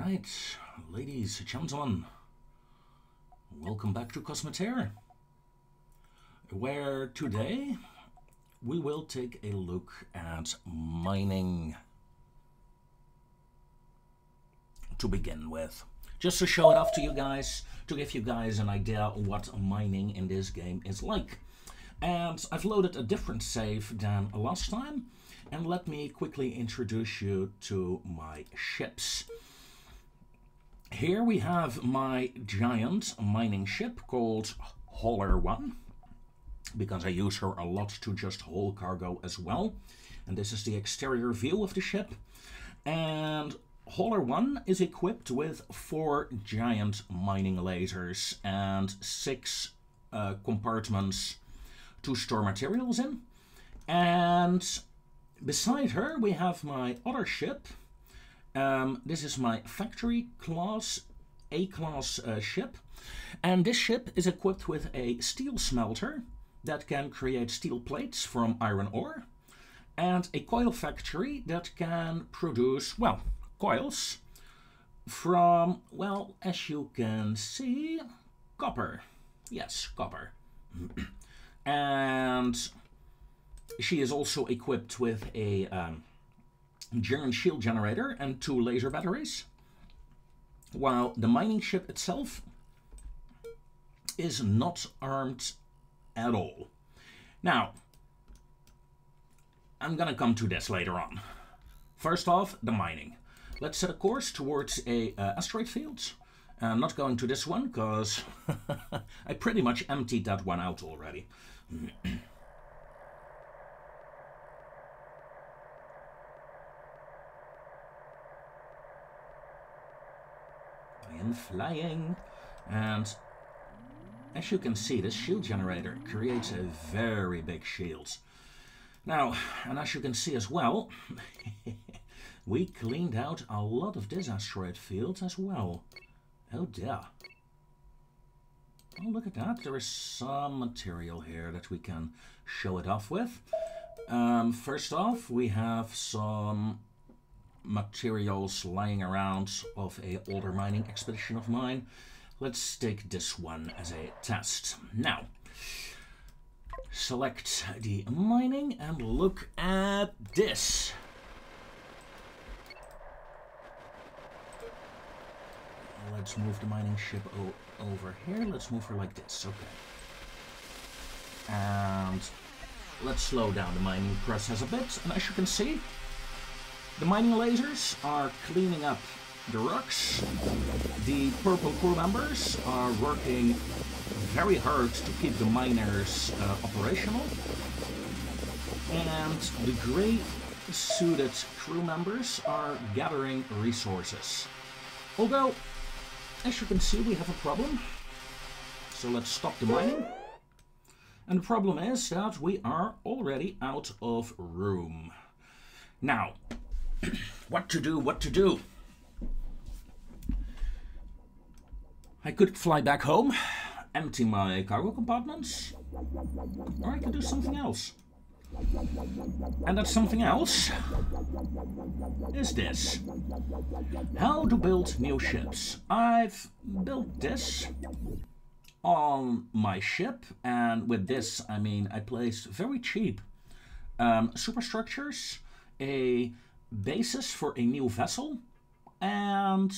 Alright, ladies and gentlemen, welcome back to Cosmoteer, where today we will take a look at mining to begin with. Just to show it off to you guys, to give you guys an idea what mining in this game is like. And I've loaded a different save than last time, and let me quickly introduce you to my ships. Here we have my giant mining ship called Hauler 1, because I use her a lot to just haul cargo as well. And this is the exterior view of the ship. And Hauler 1 is equipped with 4 giant mining lasers and 6 compartments to store materials in. And beside her we have my other ship. This is my factory class, A-class ship, and this ship is equipped with a steel smelter that can create steel plates from iron ore, and a coil factory that can produce, well, coils from, well, as you can see, copper. Yes, copper. And she is also equipped with a giant shield generator and 2 laser batteries, while the mining ship itself is not armed at all. Now, I'm gonna come to this later on. First off, the mining. Let's set a course towards a asteroid field. I'm not going to this one because I pretty much emptied that one out already. Flying, and as you can see, this shield generator creates a very big shield. Now, and as you can see as well, we cleaned out a lot of this asteroid field as well. Oh dear. Oh, look at that. There is some material here that we can show it off with. First off, we have some materials lying around of a older mining expedition of mine. Let's take this one as a test. Now, select the mining and look at this. Let's move the mining ship over here. Let's move her like this. Okay. And let's slow down the mining process a bit. And as you can see, the mining lasers are cleaning up the rocks. The purple crew members are working very hard to keep the miners operational. And the grey suited crew members are gathering resources. Although, as you can see, we have a problem. So let's stop the mining. And the problem is that we are already out of room. Now, what to do? I could fly back home, empty my cargo compartments, or I could do something else. And that something else is this. How to build new ships. I've built this on my ship, and with this I mean I placed very cheap superstructures, a basis for a new vessel, and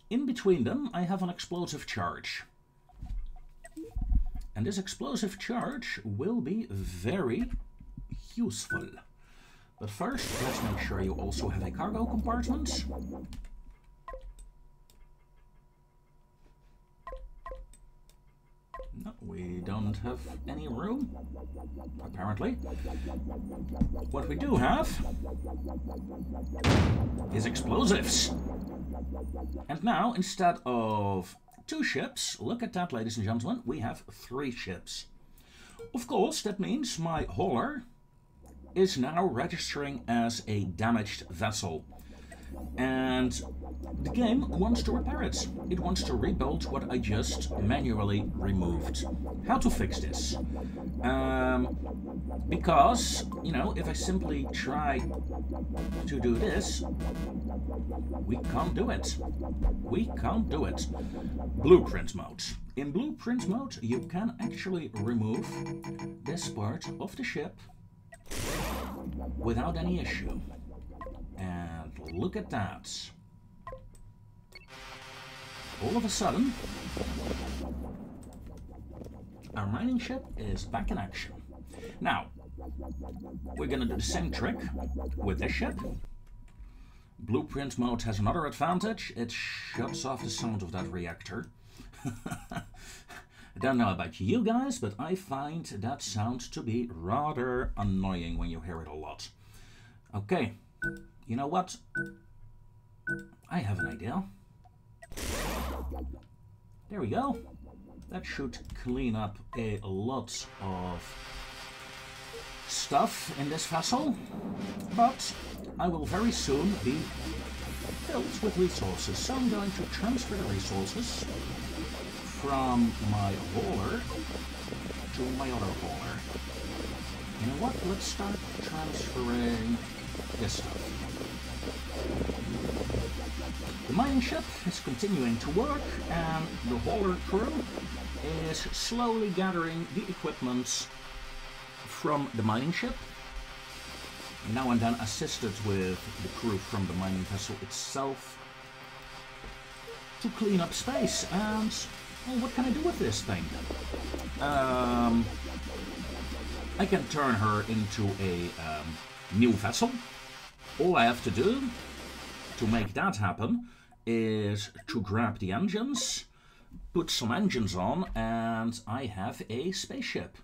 in between them I have an explosive charge. And this explosive charge will be very useful. But first, let's make sure you also have a cargo compartment. No, we don't have any room, apparently. What we do have is explosives. And now, instead of 2 ships, look at that, ladies and gentlemen, we have 3 ships. Of course, that means my hauler is now registering as a damaged vessel. And the game wants to repair it. It wants to rebuild what I just manually removed. How to fix this? Because, you know, if I simply try to do this, We can't do it. We can't do it. Blueprint mode. In blueprint mode, you can actually remove this part of the ship without any issue. And look at that. All of a sudden, our mining ship is back in action. Now, we're gonna do the same trick with this ship. Blueprint mode has another advantage. It shuts off the sound of that reactor. I don't know about you guys, but I find that sound to be rather annoying when you hear it a lot. Okay, you know what? I have an idea. There we go. That should clean up a lot of stuff in this vessel, but I will very soon be filled with resources. So I'm going to transfer the resources from my hauler to my other hauler. You know what? Let's start transferring this stuff. The mining ship is continuing to work, and the hauler crew is slowly gathering the equipment from the mining ship, now and then assisted with the crew from the mining vessel itself to clean up space. And well, what can I do with this thing? I can turn her into a new vessel. All I have to do to make that happen is to grab the engines, put some engines on, and I have a spaceship.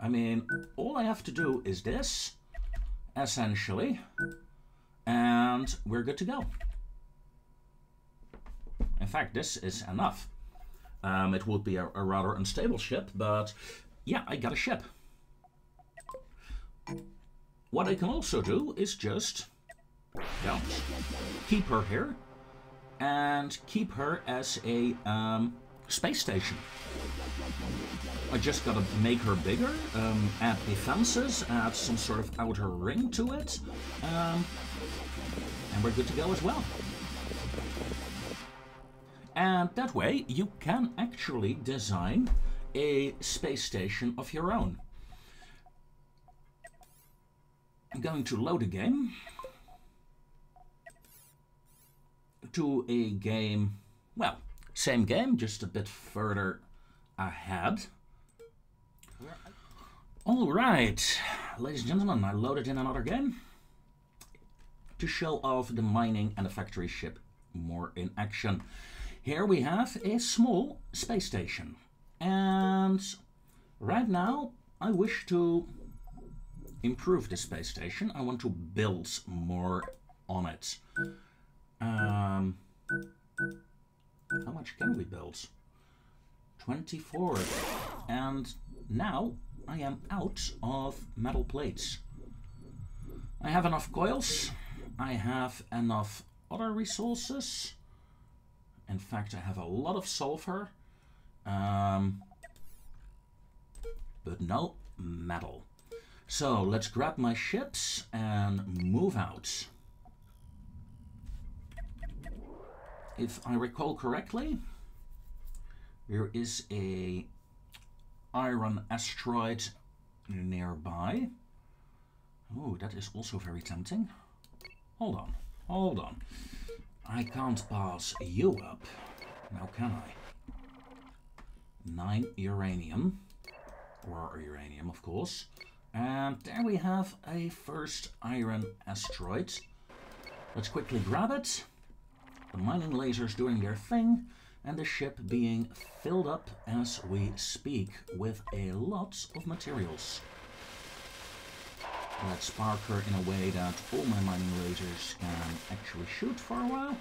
I mean, all I have to do is this, essentially, and we're good to go. In fact, this is enough. It would be a rather unstable ship, but yeah, I got a ship. What I can also do is just keep her here and keep her as a space station. I just gotta make her bigger, add defenses, add some sort of outer ring to it, and we're good to go as well. And that way you can actually design a space station of your own. I'm going to load a game to a game, well, same game, just a bit further ahead. Alright, ladies and gentlemen, I loaded in another game to show off the mining and the factory ship more in action. Here we have a small space station, and right now I wish to improve the space station. I want to build more on it. How much can we build? 24. And now I am out of metal plates. I have enough coils. I have enough other resources. In fact, I have a lot of sulfur. But no metal. So let's grab my ships and move out. If I recall correctly, there is a iron asteroid nearby. Oh, that is also very tempting. Hold on, hold on. I can't pass you up. Now can I? 9 uranium. Or uranium, of course. And there we have a first iron asteroid. Let's quickly grab it. The mining lasers doing their thing, and the ship being filled up as we speak with a lot of materials. Let's park her in a way that all my mining lasers can actually shoot for a while.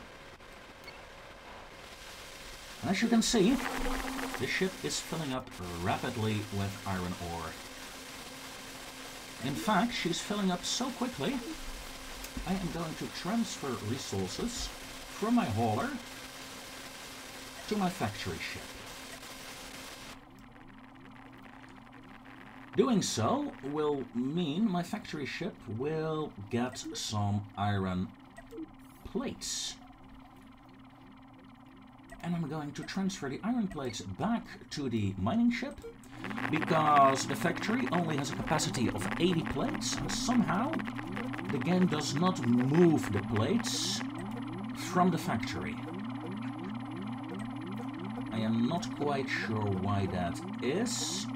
And as you can see, the ship is filling up rapidly with iron ore. In fact, she's filling up so quickly, I am going to transfer resources from my hauler to my factory ship. Doing so will mean my factory ship will get some iron plates. And I'm going to transfer the iron plates back to the mining ship, because the factory only has a capacity of 80 plates, and somehow the game does not move the plates from the factory. I am not quite sure why that is.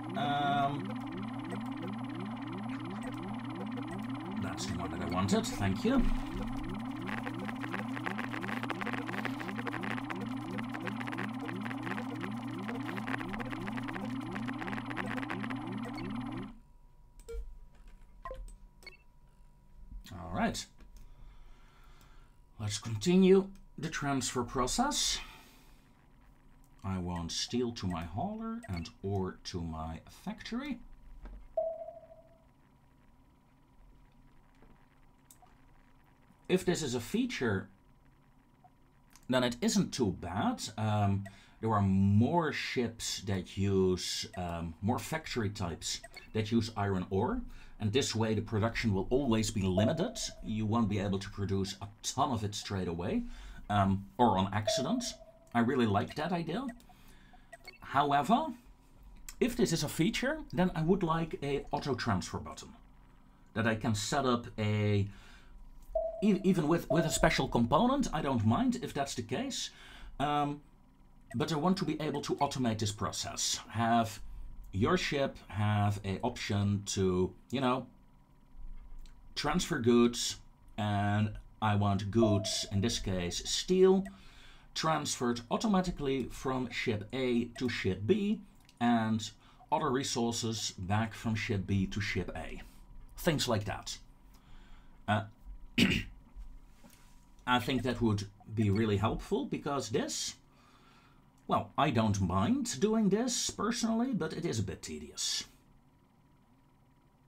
That's the one that I wanted, thank you. Alright. Let's continue the transfer process. I want steel to my hauler and ore to my factory. If this is a feature, then it isn't too bad. There are more ships that use, more factory types that use iron ore. And this way the production will always be limited. You won't be able to produce a ton of it straight away, or on accident. I really like that idea. However, if this is a feature, then I would like a auto transfer button. That I can set up a, even with a special component, I don't mind if that's the case. But I want to be able to automate this process. Have your ship have an option to, you know, transfer goods, and I want goods, in this case steel, transferred automatically from ship A to ship B, and other resources back from ship B to ship A. Things like that. I think that would be really helpful, because this, well, I don't mind doing this personally, but it is a bit tedious.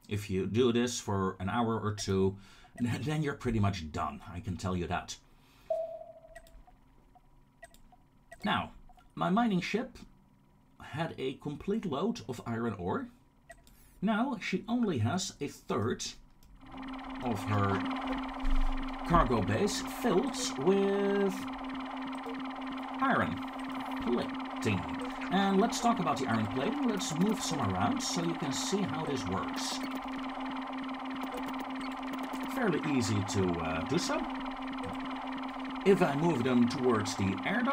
If you do this for an hour or two, then you're pretty much done, I can tell you that. Now, my mining ship had a complete load of iron ore. Now she only has a third of her cargo base filled with iron plating. And let's talk about the iron plating. Let's move some around so you can see how this works. Fairly easy to do so. If I move them towards the air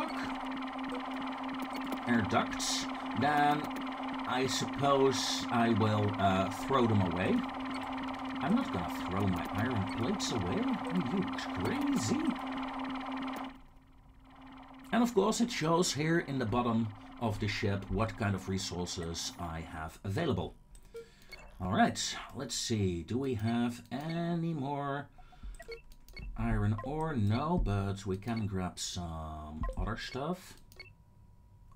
ducts, then I suppose I will throw them away. I'm not gonna throw my iron plates away. Are you crazy? And of course it shows here in the bottom of the ship what kind of resources I have available. Alright, let's see. Do we have any more iron ore? No, but we can grab some other stuff.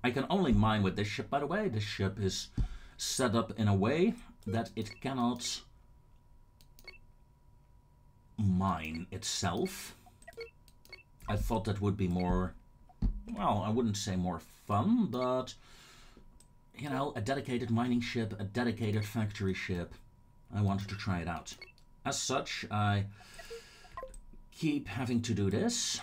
I can only mine with this ship, by the way. This ship is set up in a way that it cannot mine itself. I thought that would be more, well, I wouldn't say more fun, but, you know, a dedicated mining ship, a dedicated factory ship. I wanted to try it out. As such, I keep having to do this,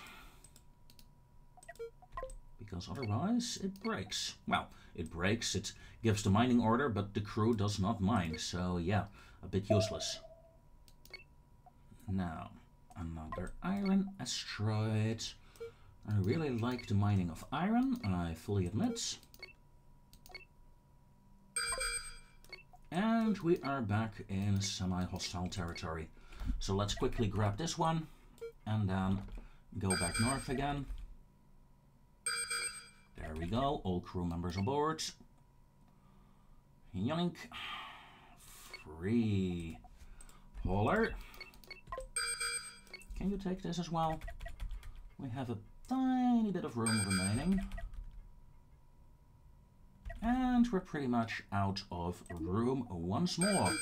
because otherwise it breaks. Well, it breaks, it gives the mining order, but the crew does not mine, so yeah, a bit useless. Now, another iron asteroid. I really like the mining of iron, I fully admit. And we are back in semi-hostile territory. So let's quickly grab this one, and then go back north again. There we go, all crew members aboard. Yoink. Free hauler. Can you take this as well? We have a tiny bit of room remaining. And we're pretty much out of room once more.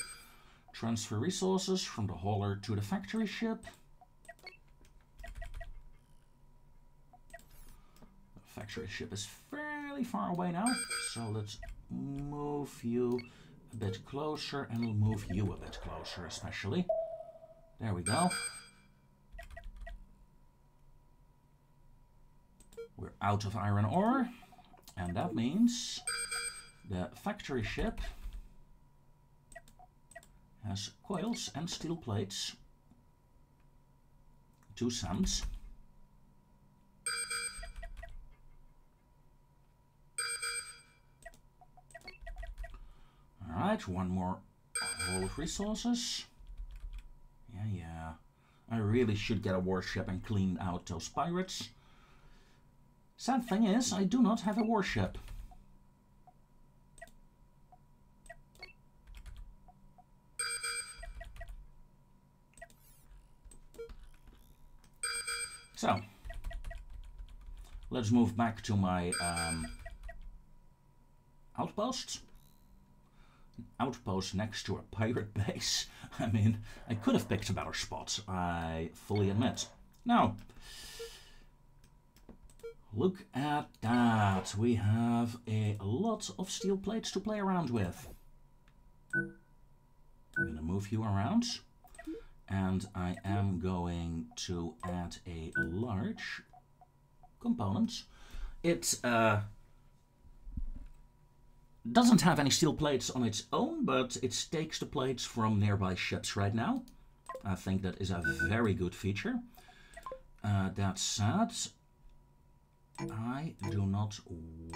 Transfer resources from the hauler to the factory ship. The factory ship is fairly far away now, so let's move you a bit closer, and we'll move you a bit closer especially. There we go. We're out of iron ore, and that means the factory ship has coils and steel plates. 2 cents. Alright, one more hole of resources. Yeah. I really should get a warship and clean out those pirates. Sad thing is, I do not have a warship. So, let's move back to my outpost. Outpost next to a pirate base. I mean, I could have picked a better spot, I fully admit. Now, look at that. We have a lot of steel plates to play around with. I'm going to move you around. And I am going to add a large component. It doesn't have any steel plates on its own, but it takes the plates from nearby ships right now. I think that is a very good feature. That said, I do not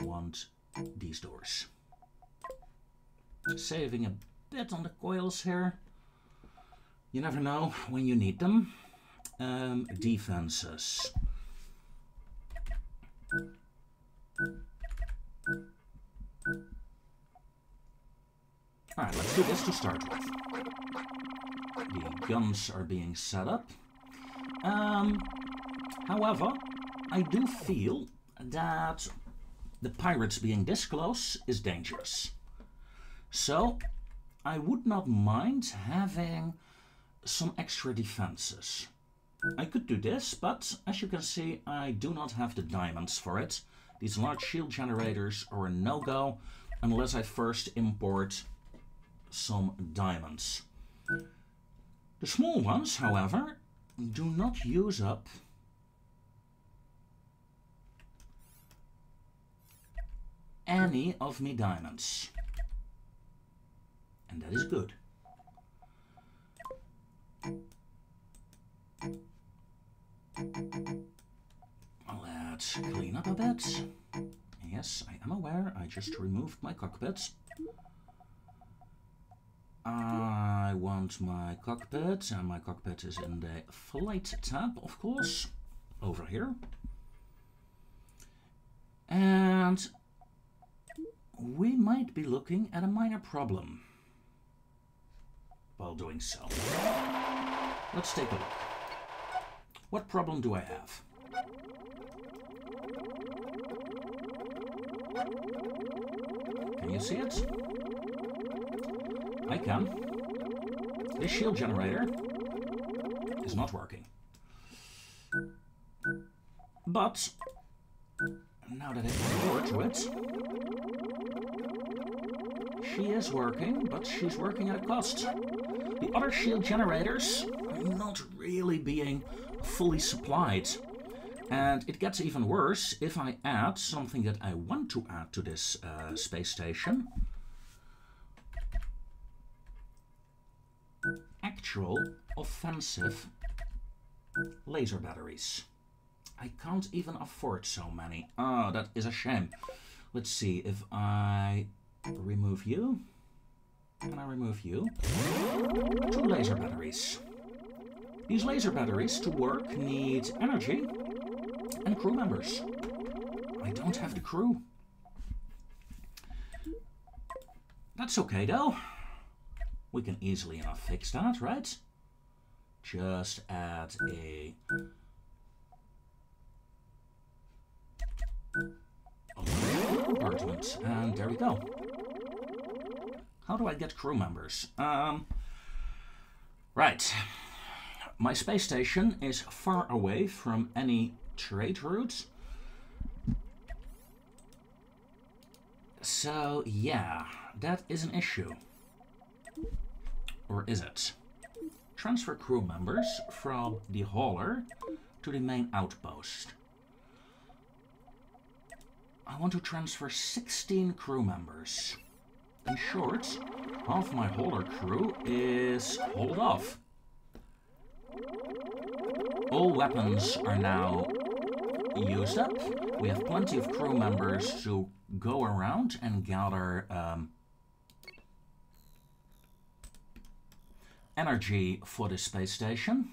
want these doors. Saving a bit on the coils here. You never know when you need them. Defenses. Alright, let's do this to start with. The guns are being set up. However, I do feel that the pirates being this close is dangerous. So, I would not mind having some extra defenses. I could do this, but as you can see, I do not have the diamonds for it. These large shield generators are a no-go unless I first import some diamonds. The small ones, however, do not use up any of my diamonds. And that is good. Let's clean up a bit. Yes, I am aware, I just removed my cockpit. I want my cockpit, and my cockpit is in the flight tab, of course, over here. And we might be looking at a minor problem while doing so. Let's take a look. What problem do I have? Can you see it? I can. This shield generator is not working. But now that I can more to it, she is working, but she's working at a cost. The other shield generators are not really being fully supplied. And it gets even worse if I add something that I want to add to this space station. Actual offensive laser batteries. I can't even afford so many. Oh, that is a shame. Let's see, if I remove you, and I remove you, 2 laser batteries. These laser batteries to work need energy and crew members. I don't have the crew. That's okay though. We can easily enough fix that, right? Just add a compartment, and there we go. How do I get crew members? Right. My space station is far away from any trade routes. So, yeah, that is an issue. Or is it? Transfer crew members from the hauler to the main outpost. I want to transfer 16 crew members. In short, half my hauler crew is hauled off. All weapons are now used up. We have plenty of crew members to go around and gather energy for the space station.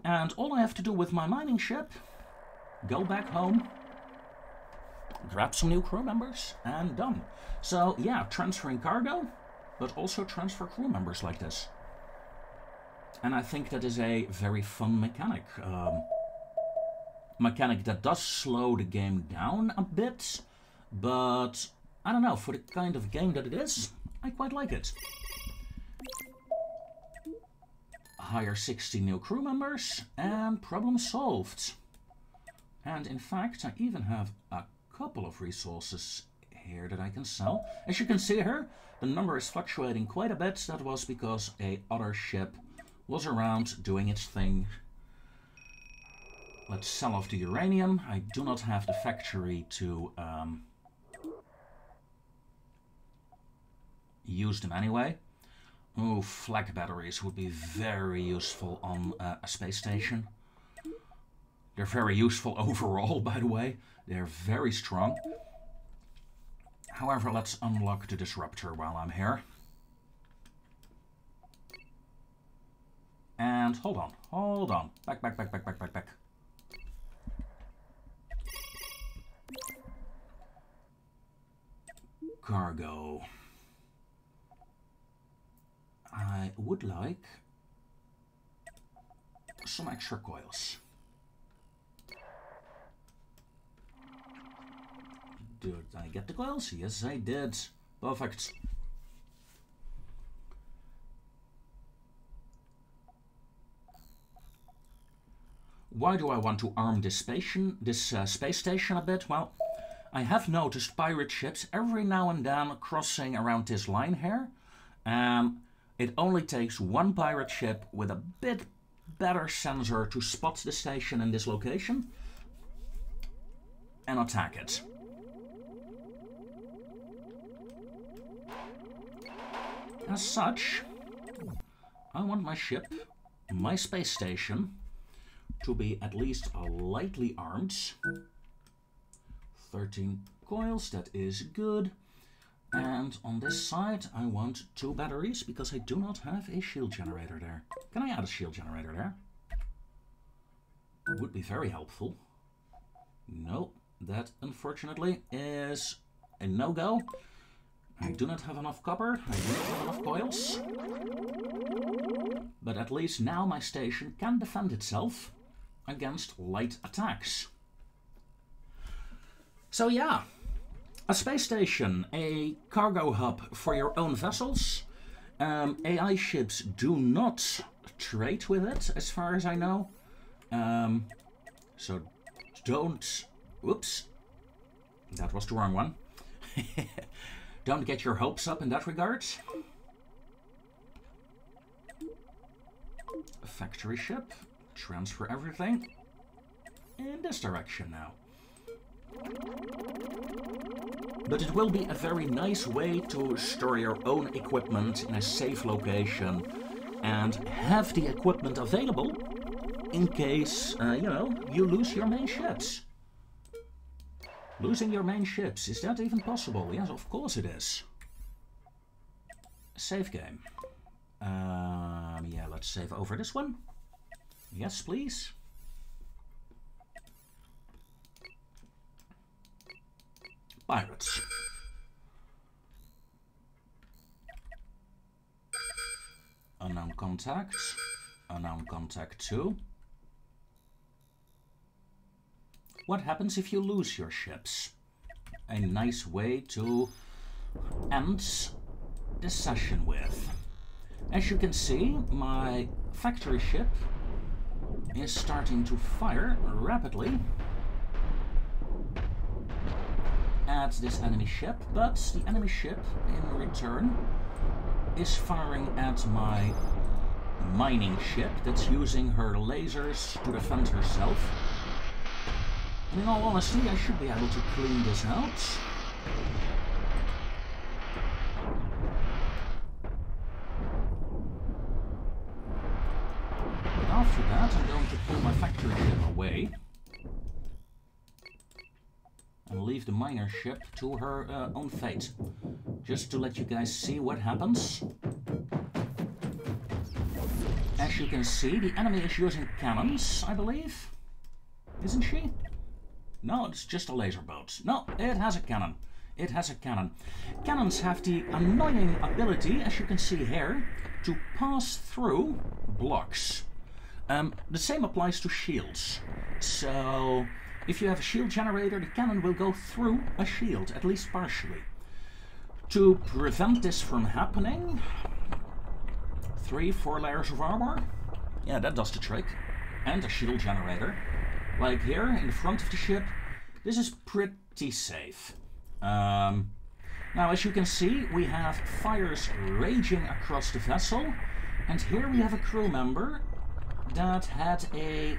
And all I have to do with my mining ship, go back home, grab some new crew members, and done. So yeah, transferring cargo, but also transfer crew members like this. And I think that is a very fun mechanic. Mechanic that does slow the game down a bit, but I don't know, for the kind of game that it is, I quite like it. Hire 60 new crew members, and problem solved. And in fact, I even have a couple of resources here that I can sell. As you can see here, the number is fluctuating quite a bit. That was because a other ship was around doing its thing. Let's sell off the uranium. I do not have the factory to use them anyway. Oh, flak batteries would be very useful on a space station. They're very useful overall, by the way. They're very strong. However, let's unlock the disruptor while I'm here. And hold on. Back. Cargo. I would like some extra coils. Did I get the coils? Yes, I did. Perfect. Why do I want to arm this space station a bit? Well, I have noticed pirate ships every now and then crossing around this line here. It only takes one pirate ship with a bit better sensor to spot the station in this location and attack it. As such, I want my ship, my space station, to be at least lightly armed. 13 coils, that is good. And on this side, I want 2 batteries, because I do not have a shield generator there. Can I add a shield generator there? It would be very helpful. No, that unfortunately is a no-go. I do not have enough copper, I do not have enough coils. But at least now my station can defend itself against light attacks. So yeah. A space station, a cargo hub for your own vessels. AI ships do not trade with it, as far as I know. So don't... Whoops. That was the wrong one. Don't get your hopes up in that regard. A factory ship. Transfer everything in this direction now. But it will be a very nice way to store your own equipment in a safe location and have the equipment available in case, you know, you lose your main ships. Losing your main ships, is that even possible? Yes, of course it is. Save game. Yeah, let's save over this one. Yes, please. Pirates. Unknown contact. Unknown contact 2. What happens if you lose your ships? A nice way to end this session with. As you can see, my factory ship is starting to fire rapidly at this enemy ship, but the enemy ship in return is firing at my mining ship that's using her lasers to defend herself. And in all honesty, I should be able to clean this out. But after that, I'm going to pull my factory ship away. And leave the miner ship to her own fate. Just to let you guys see what happens. As you can see, the enemy is using cannons, I believe. Isn't she? No, it's just a laser boat. No, it has a cannon. It has a cannon. Cannons have the annoying ability, as you can see here, to pass through blocks. The same applies to shields. So, if you have a shield generator, the cannon will go through a shield, at least partially. To prevent this from happening, 3-4 layers of armor. Yeah, that does the trick. And a shield generator. Like here, in the front of the ship. This is pretty safe. Now, as you can see, we have fires raging across the vessel. And here we have a crew member that had a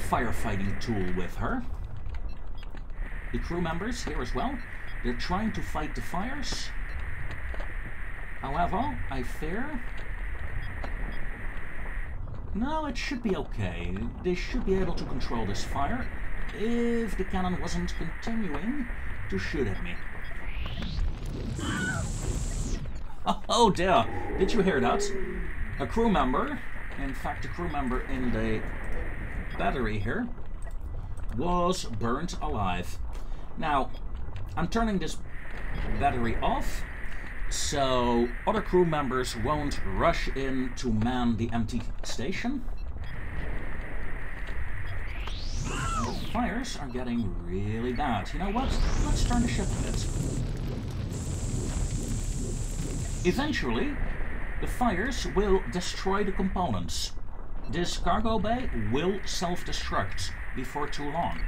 firefighting tool with her. The crew members here as well. They're trying to fight the fires. However, I fear... No, it should be okay. They should be able to control this fire if the cannon wasn't continuing to shoot at me. Oh dear, did you hear that? A crew member, in fact a crew member in the battery here, was burnt alive. Now, I'm turning this battery off, so other crew members won't rush in to man the empty station. The fires are getting really bad. You know what? Let's turn the ship a bit. Eventually, the fires will destroy the components. This cargo bay will self-destruct before too long.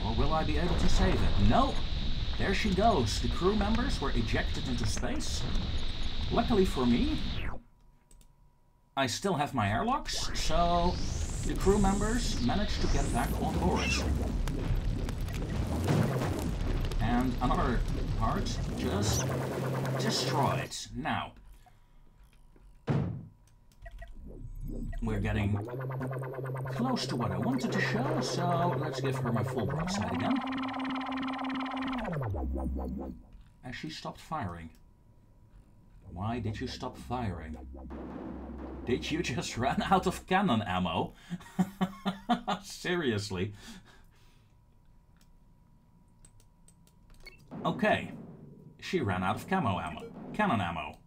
Or will I be able to save it? No! There she goes. The crew members were ejected into space. Luckily for me, I still have my airlocks, so the crew members managed to get back on board. And another part just destroyed. Now, we're getting close to what I wanted to show, so let's give her my full broadside again. As she stopped firing. Why did you stop firing? Did you just run out of cannon ammo? Seriously? Okay. She ran out of cannon ammo.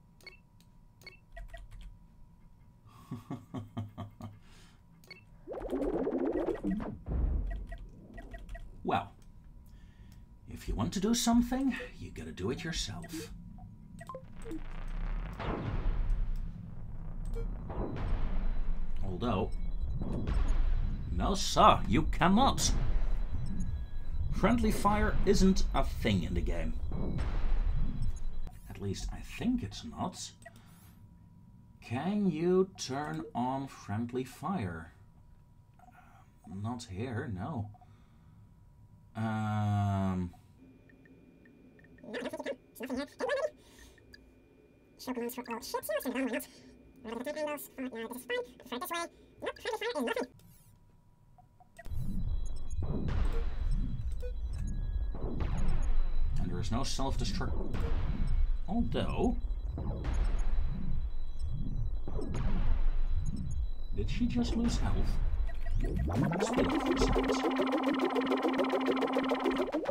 Well, if you want to do something, you gotta do it yourself. Although, no sir, you cannot. Friendly fire isn't a thing in the game. At least I think it's not. Can you turn on friendly fire? Not here, no. Show commands for all ships here, so why not? Rather than angles, no, this is fine. Prefer this way. Nope, friendly fire is nothing. And there is no self-destruct. Although... Did she just lose health?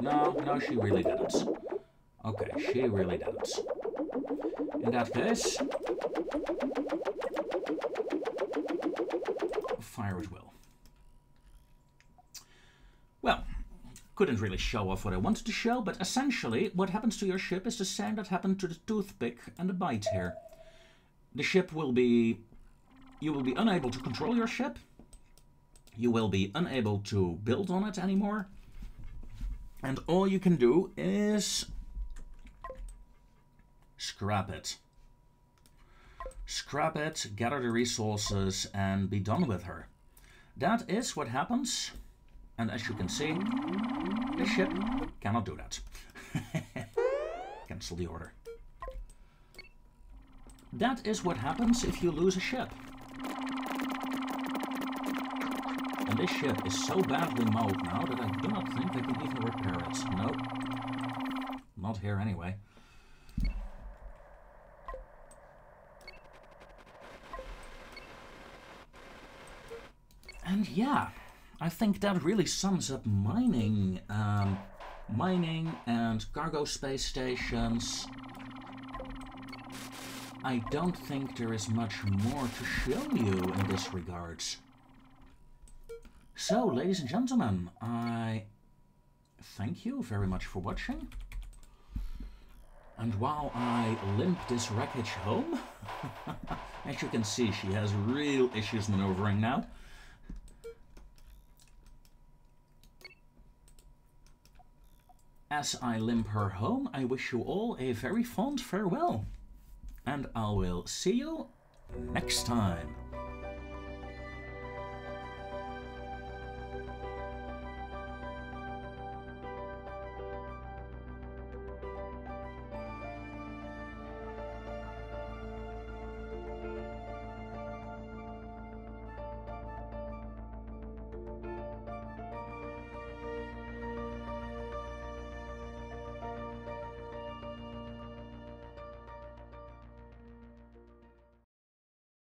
No, she really didn't. Okay, she really didn't. In that case, fire at will. Well, couldn't really show off what I wanted to show, but essentially what happens to your ship is the same that happened to the toothpick and the bite here. The ship will be... You will be unable to control your ship. You will be unable to build on it anymore. And all you can do is... scrap it. scrap it, gather the resources, and be done with her. That is what happens. And as you can see, this ship cannot do that. Cancel the order. That is what happens if you lose a ship. And this ship is so badly mowed now that I do not think I can even repair it. Nope. Not here anyway. And yeah, I think that really sums up mining. Mining and cargo space stations. I don't think there is much more to show you in this regards. So, ladies and gentlemen, I thank you very much for watching. And while I limp this wreckage home, as you can see, she has real issues maneuvering now. As I limp her home, I wish you all a very fond farewell. And I will see you next time.